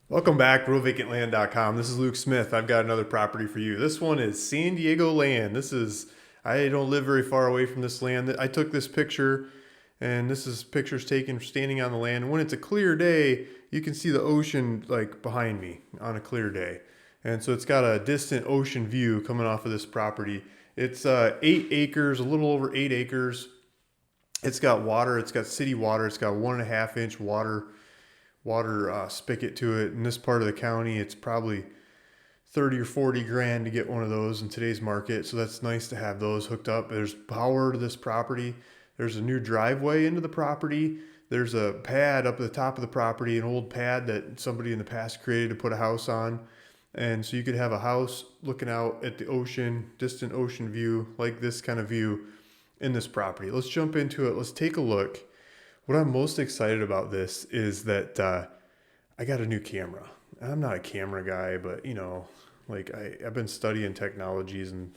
Welcome back, RealVacantLand.com. This is Luke Smith. I've got another property for you. This one is San Diego land. I don't live very far away from this land. I took this picture, and this is pictures taken standing on the land. And when it's a clear day, you can see the ocean like behind me on a clear day. And so it's got a distant ocean view coming off of this property. It's 8 acres, a little over 8 acres. It's got water. It's got city water. It's got 1.5 inch water spigot to it. In this part of the county, it's probably 30 or 40 grand to get one of those in today's market. So that's nice to have those hooked up. There's power to this property. There's a new driveway into the property. There's a pad up at the top of the property, an old pad that somebody in the past created to put a house on. And so you could have a house looking out at the ocean, distant ocean view, like this kind of view in this property. Let's jump into it. Let's take a look. What I'm most excited about this is that I got a new camera. I'm not a camera guy, but I've been studying technologies, and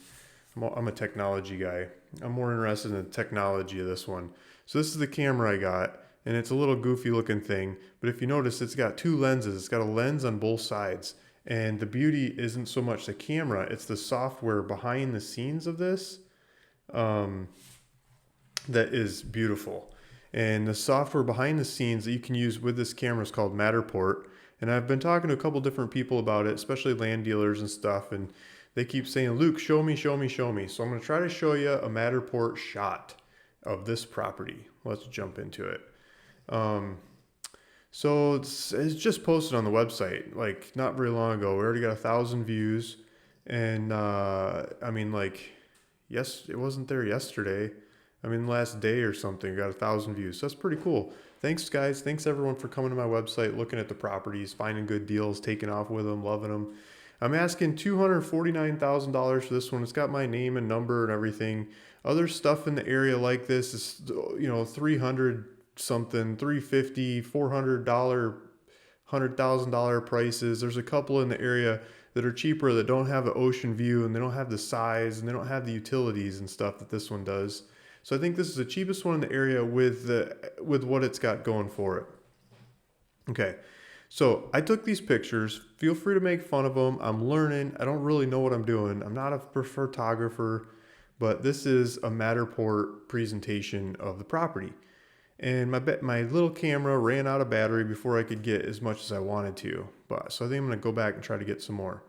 I'm a technology guy. I'm more interested in the technology of this one. So this is the camera I got, and it's a little goofy looking thing. But if you notice, it's got two lenses. It's got a lens on both sides. And the beauty isn't so much the camera, it's the software behind the scenes of this that is beautiful. And the software behind the scenes that you can use with this camera is called Matterport. And I've been talking to a couple different people about it, especially land dealers and stuff. And they keep saying, Luke, show me, show me, show me. So I'm going to try to show you a Matterport shot of this property. Let's jump into it. So it's just posted on the website, like not very long ago. We already got 1,000 views. And yes, it wasn't there yesterday. Last day or something, got 1,000 views. So that's pretty cool. Thanks, guys. Thanks, everyone, for coming to my website, looking at the properties, finding good deals, taking off with them, loving them. I'm asking $249,000 for this one. It's got my name and number and everything. Other stuff in the area like this is, 300 something, 350, $400, $100,000 prices. There's a couple in the area that are cheaper that don't have an ocean view, and they don't have the size, and they don't have the utilities and stuff that this one does. So I think this is the cheapest one in the area with what it's got going for it. Okay, so I took these pictures. Feel free to make fun of them. I'm learning. I don't really know what I'm doing. I'm not a photographer, but this is a Matterport presentation of the property. And my little camera ran out of battery before I could get as much as I wanted to. So I think I'm going to go back and try to get some more.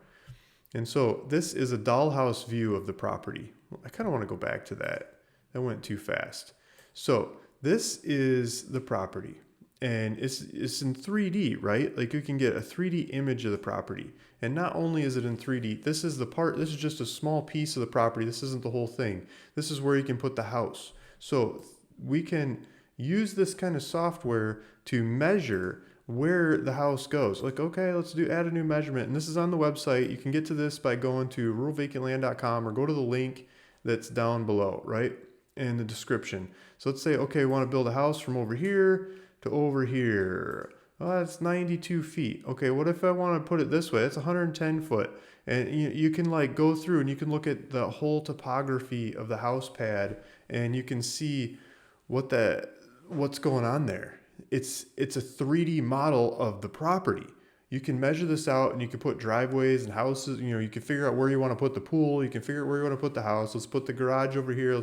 And so this is a dollhouse view of the property. I kind of want to go back to that. That went too fast. So this is the property, and it's in 3D, right? Like you can get a 3D image of the property. And not only is it in 3D, this is just a small piece of the property. This isn't the whole thing. This is where you can put the house. So we can use this kind of software to measure where the house goes. Like, okay, add a new measurement. And this is on the website. You can get to this by going to ruralvacantland.com or go to the link that's down below, right? In the description. So let's say, okay, we want to build a house from over here to over here. Oh, that's 92 feet. Okay, what if I want to put it this way? It's 110 foot. And you can like go through and you can look at the whole topography of the house pad, and you can see what's going on there. It's a 3D model of the property. You can measure this out, and you can put driveways and houses. You can figure out where you want to put the pool. You can figure out where you want to put the house. Let's put the garage over here.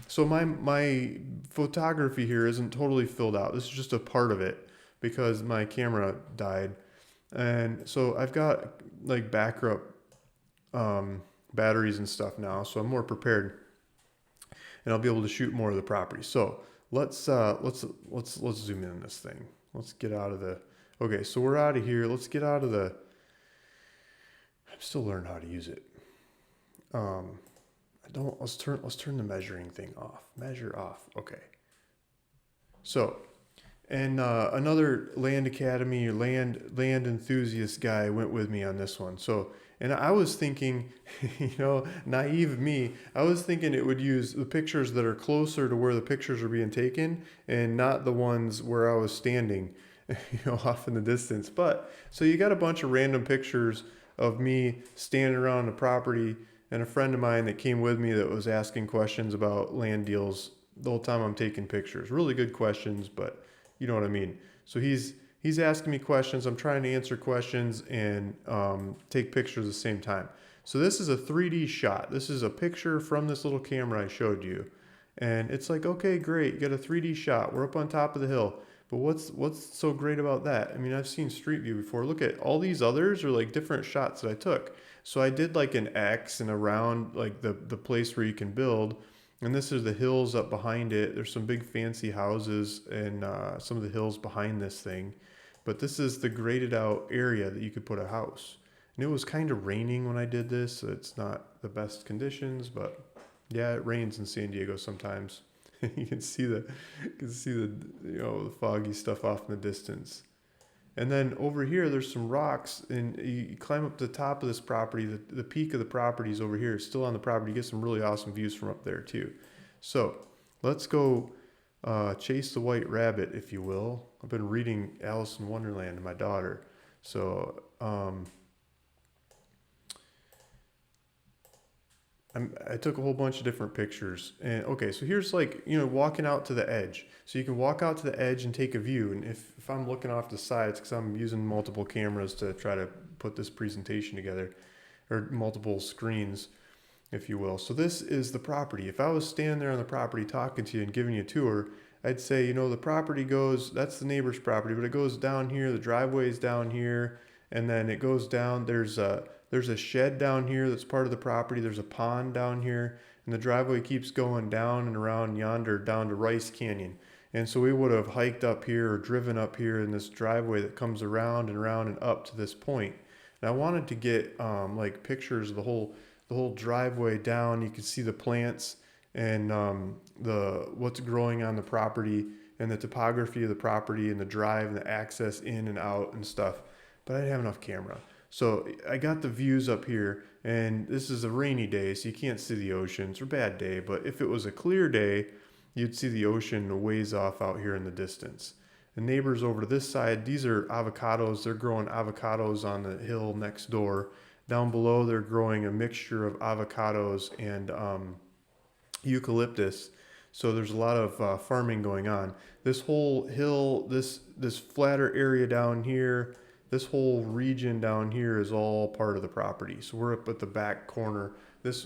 So my photography here isn't totally filled out. This is just a part of it because my camera died. And so I've got like backup batteries and stuff now, so I'm more prepared, and I'll be able to shoot more of the property. So let's zoom in on this thing. Let's get out of the. Okay, so we're out of here. Let's get out of the. I'm still learning how to use it. Let's turn the measuring thing off. Measure off. Okay. So, and another land academy or land enthusiast guy went with me on this one. So, and I was thinking, naive me, I was thinking it would use the pictures that are closer to where the pictures are being taken, and not the ones where I was standing, off in the distance. But so you got a bunch of random pictures of me standing around the property, and a friend of mine that came with me that was asking questions about land deals the whole time I'm taking pictures. Really good questions, but you know what I mean. So he's He's asking me questions. I'm trying to answer questions and take pictures at the same time. So this is a 3D shot. This is a picture from this little camera I showed you. And it's like, okay, great. You got a 3D shot. We're up on top of the hill. But what's so great about that? I mean, I've seen Street View before. Look at all these others are like different shots that I took. So I did like an X and around like the place where you can build. And this is the hills up behind it. There's some big fancy houses and some of the hills behind this thing. But this is the graded out area that you could put a house. And it was kind of raining when I did this, so it's not the best conditions, but yeah, it rains in San Diego sometimes. You can see the foggy stuff off in the distance. And then over here, there's some rocks, and you climb up to the top of this property. The peak of the property is over here. It's still on the property. You get some really awesome views from up there too. So let's go chase the white rabbit, if you will. I've been reading Alice in Wonderland to my daughter. So I took a whole bunch of different pictures. And okay, so here's like, walking out to the edge. So you can walk out to the edge and take a view. And if I'm looking off the sides, because I'm using multiple cameras to try to put this presentation together, or multiple screens, if you will. So this is the property. If I was standing there on the property talking to you and giving you a tour, I'd say, the property goes, that's the neighbor's property, but it goes down here, the driveway is down here, and then it goes down, there's a shed down here that's part of the property, there's a pond down here, and the driveway keeps going down and around yonder down to Rice Canyon. And so we would have hiked up here or driven up here in this driveway that comes around and up to this point. And I wanted to get like pictures of the whole driveway down. You can see the plants and what's growing on the property and the topography of the property and the drive and the access in and out and stuff. But I didn't have enough camera. So I got the views up here, and this is a rainy day, so you can't see the ocean. It's a bad day, but if it was a clear day, you'd see the ocean a ways off out here in the distance. The neighbors over to this side, these are avocados. They're growing avocados on the hill next door. Down below, they're growing a mixture of avocados and eucalyptus. So there's a lot of farming going on. This whole hill, this flatter area down here, this whole region down here is all part of the property. So we're up at the back corner.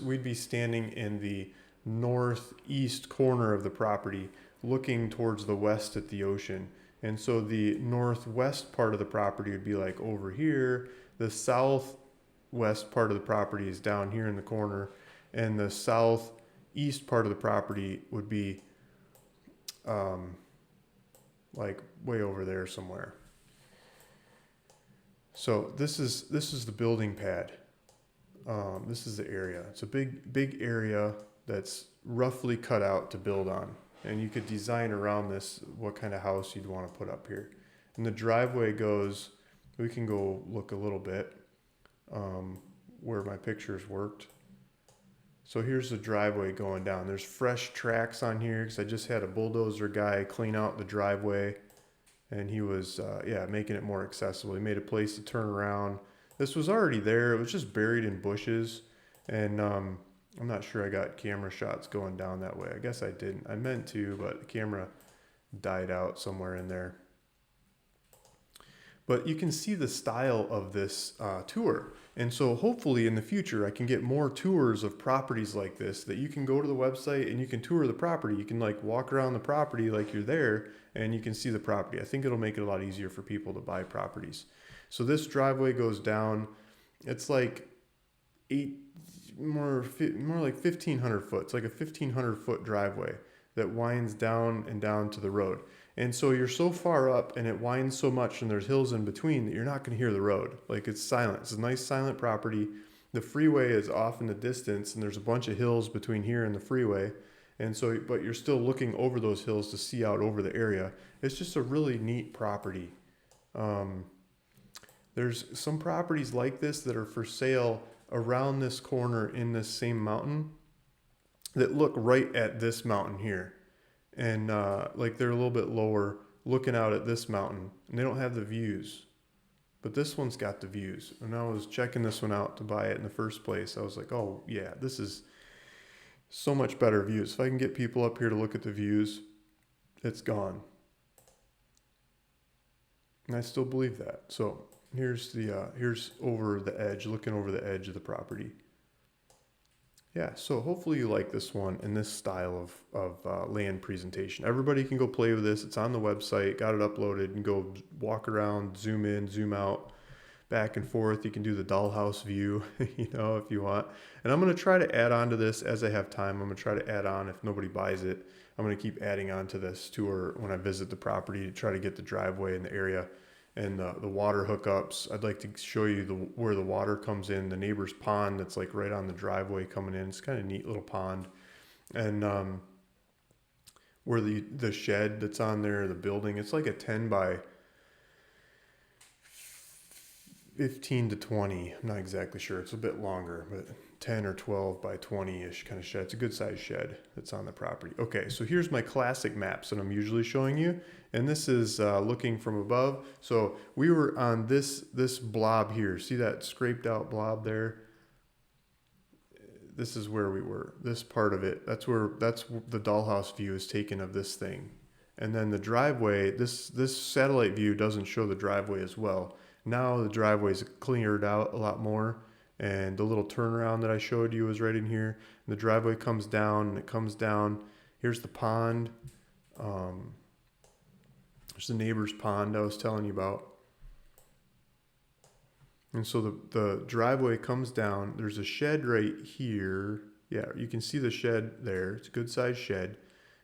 We'd be standing in the northeast corner of the property, looking towards the west at the ocean. And so the northwest part of the property would be like over here. The southwest part of the property is down here in the corner, and the southeast part of the property would be like way over there somewhere. So this is the building pad. This is the area. It's a big area that's roughly cut out to build on. And you could design around this what kind of house you'd want to put up here. And the driveway goes, we can go look a little bit where my pictures worked. So here's the driveway going down. There's fresh tracks on here because I just had a bulldozer guy clean out the driveway. And he was, making it more accessible. He made a place to turn around. This was already there. It was just buried in bushes. And I'm not sure I got camera shots going down that way. I guess I didn't. I meant to, but the camera died out somewhere in there. But you can see the style of this tour. And so hopefully in the future, I can get more tours of properties like this that you can go to the website and you can tour the property. You can like walk around the property like you're there and you can see the property. I think it'll make it a lot easier for people to buy properties. So this driveway goes down. It's like more like 1,500 foot. It's like a 1,500 foot driveway that winds down and down to the road. And so you're so far up and it winds so much and there's hills in between that you're not going to hear the road. Like it's silent. It's a nice silent property. The freeway is off in the distance and there's a bunch of hills between here and the freeway. And so, but you're still looking over those hills to see out over the area. It's just a really neat property. There's some properties like this that are for sale around this corner in this same mountain that look right at this mountain here. And like they're a little bit lower looking out at this mountain and they don't have the views, but this one's got the views. And I was checking this one out to buy it in the first place. I was like, oh yeah, this is so much better views. If I can get people up here to look at the views, it's gone. And I still believe that. So here's over the edge, looking over the edge of the property. Yeah, so hopefully you like this one and this style of land presentation. Everybody can go play with this. It's on the website, got it uploaded, and go walk around, zoom in, zoom out, back and forth. You can do the dollhouse view, if you want. And I'm going to try to add on to this as I have time. I'm going to try to add on if nobody buys it. I'm going to keep adding on to this tour when I visit the property to try to get the driveway in the area and the water hookups. I'd like to show you where the water comes in, the neighbor's pond that's like right on the driveway coming in. It's kind of a neat little pond. And where the shed that's on there, the building, it's like a 10 by 15 to 20. I'm not exactly sure. It's a bit longer, but 10 or 12 by 20-ish kind of shed. It's a good sized shed that's on the property. Okay, so here's my classic maps that I'm usually showing you. And this is looking from above. So we were on this blob here. See that scraped out blob there? This is where we were. This part of it. That's the dollhouse view is taken of this thing. And then the driveway, this satellite view doesn't show the driveway as well. Now the driveway is cleared out a lot more. And the little turnaround that I showed you is right in here. And the driveway comes down, and it comes down. Here's the pond. There's the neighbor's pond I was telling you about. And so the driveway comes down. There's a shed right here. Yeah, you can see the shed there. It's a good sized shed.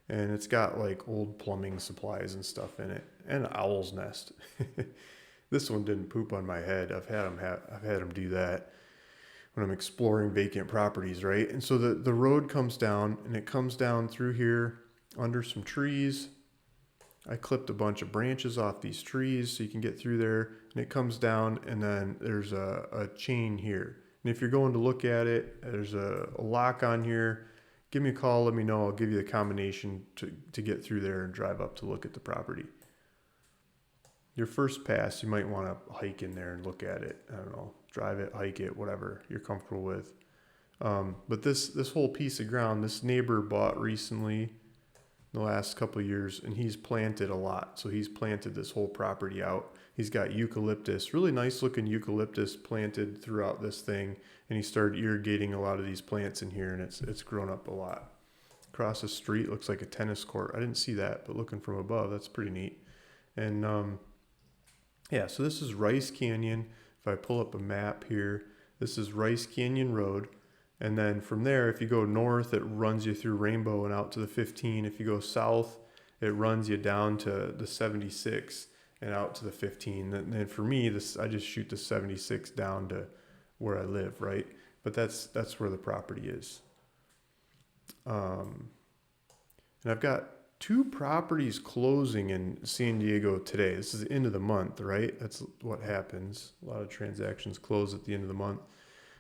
And it's got like old plumbing supplies and stuff in it. And an owl's nest. This one didn't poop on my head. I've had them do that when I'm exploring vacant properties, right? And so the road comes down, and it comes down through here under some trees. I clipped a bunch of branches off these trees so you can get through there, and it comes down, and then there's a chain here. And if you're going to look at it, there's a lock on here. Give me a call, let me know. I'll give you the combination to get through there and drive up to look at the property. Your first pass, you might want to hike in there and look at it. I don't know, drive it, hike it, whatever you're comfortable with. But this whole piece of ground, this neighbor bought recently in the last couple of years, and he's planted a lot. So he's planted this whole property out. He's got eucalyptus, really nice looking eucalyptus planted throughout this thing. And he started irrigating a lot of these plants in here, and it's grown up a lot. Across the street looks like a tennis court. I didn't see that, but looking from above, that's pretty neat. And yeah, so this is Rice Canyon. If I pull up a map here, this is Rice Canyon Road. And then from there, if you go north, it runs you through Rainbow and out to the 15. If you go south, it runs you down to the 76 and out to the 15. And then for me, I just shoot the 76 down to where I live, right? But that's where the property is. And I've got 2 properties closing in San Diego today. This is the end of the month, right? That's what happens. A lot of transactions close at the end of the month.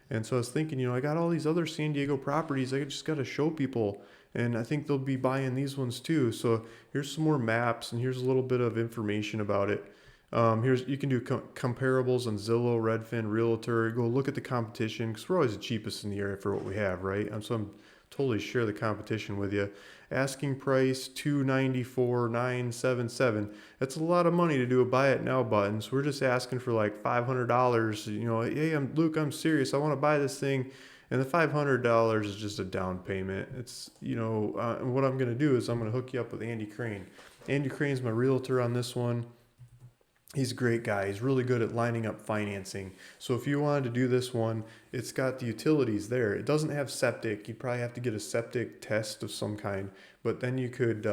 And so I was thinking, I got all these other San Diego properties. I just got to show people. And I think they'll be buying these ones too. So here's some more maps, and here's a little bit of information about it. You can do comparables on Zillow, Redfin, Realtor. Go look at the competition, because we're always the cheapest in the area for what we have, right? So I'm totally share the competition with you. Asking price $294,977. That's a lot of money to do a buy it now button. So we're just asking for like $500. Hey, Luke, I'm serious. I want to buy this thing. And the $500 is just a down payment. It's, and what I'm going to do is I'm going to hook you up with Andy Crane. Andy Crane's my realtor on this one. He's a great guy. He's really good at lining up financing. So if you wanted to do this one, it's got the utilities there. It doesn't have septic. You'd probably have to get a septic test of some kind. But then you could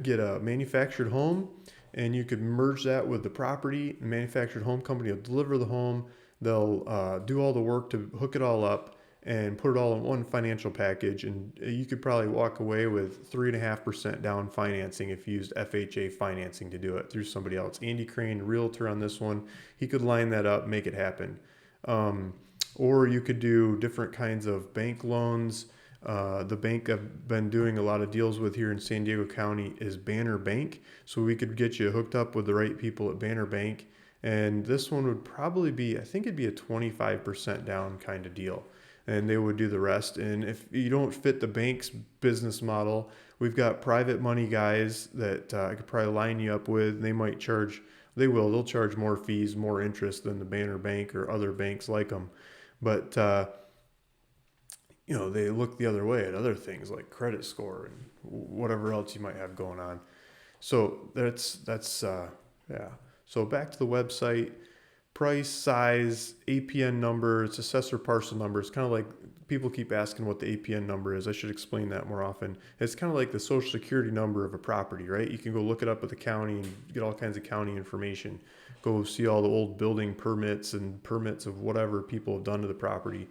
get a manufactured home, and you could merge that with the property. The manufactured home company will deliver the home. They'll do all the work to hook it all up and put it all in one financial package. And you could probably walk away with 3.5% down financing if you used FHA financing to do it through somebody else. Andy Crane, realtor on this one, he could line that up, make it happen. Or you could do different kinds of bank loans. The bank I've been doing a lot of deals with here in San Diego County is Banner Bank. So we could get you hooked up with the right people at Banner Bank. And this one would probably be, I think it'd be a 25% down kind of deal. And they would do the rest. And if you don't fit the bank's business model, we've got private money guys that I could probably line you up with. They might charge They will. They'll charge more fees, more interest than the Banner Bank or other banks like them. But they look the other way at other things like credit score and whatever else you might have going on. So that's yeah. So back to the website: price, size, APN number, it's assessor parcel number. It's kind of like people keep asking what the APN number is. I should explain that more often. It's kind of like the social security number of a property, right? You can go look it up at the county and get all kinds of county information. Go see all the old building permits and permits of whatever people have done to the property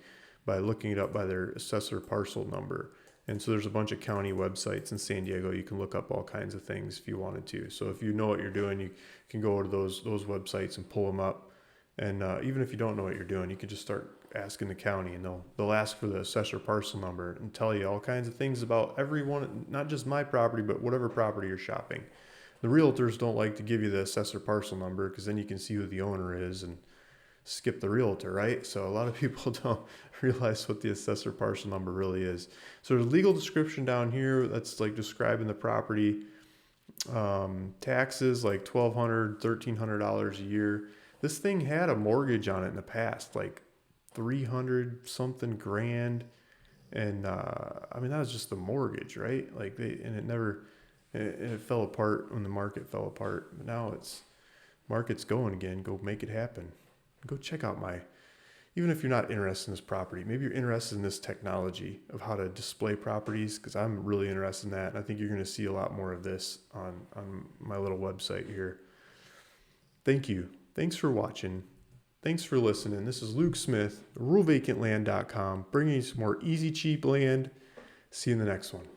by looking it up by their assessor parcel number. And so there's a bunch of county websites in San Diego. You can look up all kinds of things if you wanted to. So if you know what you're doing, you can go to those websites and pull them up. And even if you don't know what you're doing, you can just start asking the county, and they'll ask for the assessor parcel number and tell you all kinds of things about everyone, not just my property, but whatever property you're shopping. The realtors don't like to give you the assessor parcel number because then you can see who the owner is and skip the realtor, right? So a lot of people don't realize what the assessor parcel number really is. So there's a legal description down here that's like describing the property. Taxes like $1,200, $1,300 a year. This thing had a mortgage on it in the past, like 300 something grand. And I mean, that was just the mortgage, right? Like it fell apart when the market fell apart. But now market's going again. Go make it happen. Go check out even if you're not interested in this property, maybe you're interested in this technology of how to display properties, because I'm really interested in that. And I think you're going to see a lot more of this on my little website here. Thank you. Thanks for watching. Thanks for listening. This is Luke Smith, ruralvacantland.com, bringing you some more easy, cheap land. See you in the next one.